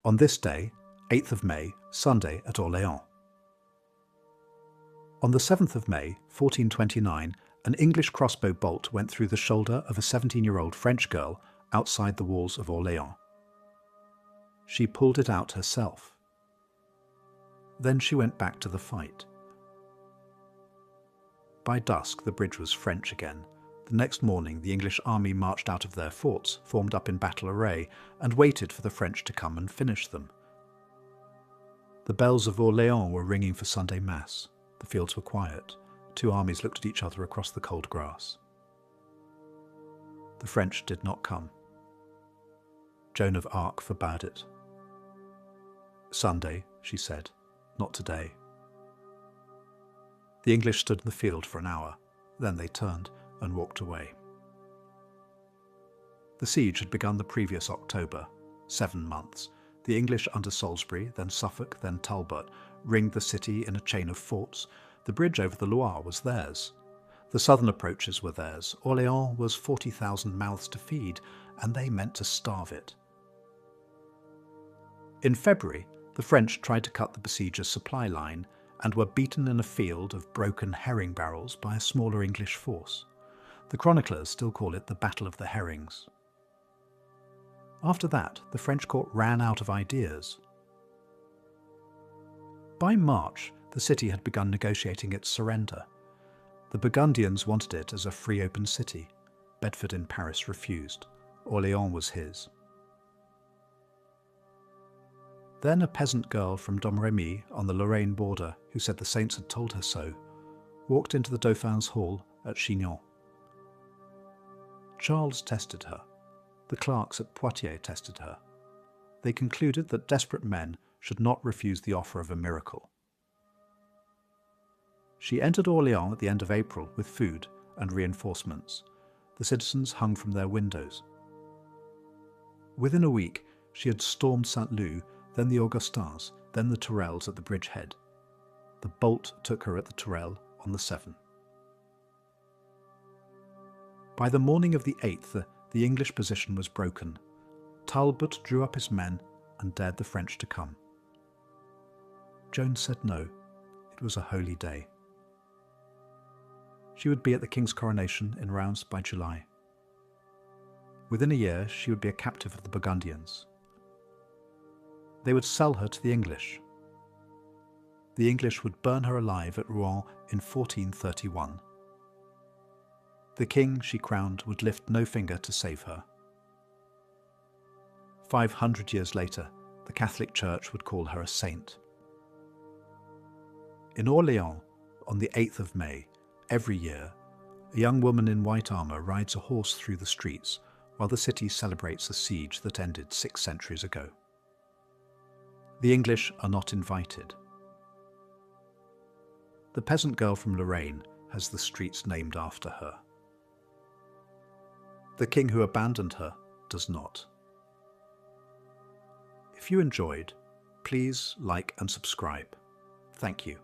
On this day, 8th of May, Sunday at Orléans. On the 7th of May, 1429, an English crossbow bolt went through the shoulder of a 17-year-old French girl outside the walls of Orléans. She pulled it out herself. Then she went back to the fight. By dusk, the bridge was French again. The next morning, the English army marched out of their forts, formed up in battle array, and waited for the French to come and finish them. The bells of Orléans were ringing for Sunday Mass. The fields were quiet. Two armies looked at each other across the cold grass. The French did not come. Joan of Arc forbade it. "Sunday," she said, "not today." The English stood in the field for an hour. Then they turned and walked away. The siege had begun the previous October. 7 months. The English under Salisbury, then Suffolk, then Talbot, ringed the city in a chain of forts. The bridge over the Loire was theirs. The southern approaches were theirs. Orléans was 40,000 mouths to feed, and they meant to starve it. In February, the French tried to cut the besiegers' supply line and were beaten in a field of broken herring barrels by a smaller English force. The chroniclers still call it the Battle of the Herrings. After that, the French court ran out of ideas. By March, the city had begun negotiating its surrender. The Burgundians wanted it as a free open city. Bedford in Paris refused. Orléans was his. Then a peasant girl from Domremy on the Lorraine border, who said the saints had told her so, walked into the Dauphin's hall at Chinon. Charles tested her. The clerks at Poitiers tested her. They concluded that desperate men should not refuse the offer of a miracle. She entered Orléans at the end of April with food and reinforcements. The citizens hung from their windows. Within a week, she had stormed Saint-Lô, then the Augustins, then the Tourelles at the bridgehead. The bolt took her at the Tourelle on the 7th. By the morning of the 8th, the English position was broken. Talbot drew up his men and dared the French to come. Joan said no. It was a holy day. She would be at the king's coronation in Reims by July. Within a year, she would be a captive of the Burgundians. They would sell her to the English. The English would burn her alive at Rouen in 1431. The king she crowned would lift no finger to save her. 500 years later, the Catholic Church would call her a saint. In Orléans, on the 8th of May, every year, a young woman in white armour rides a horse through the streets while the city celebrates a siege that ended 6 centuries ago. The English are not invited. The peasant girl from Lorraine has the streets named after her. The king who abandoned her does not. If you enjoyed, please like and subscribe. Thank you.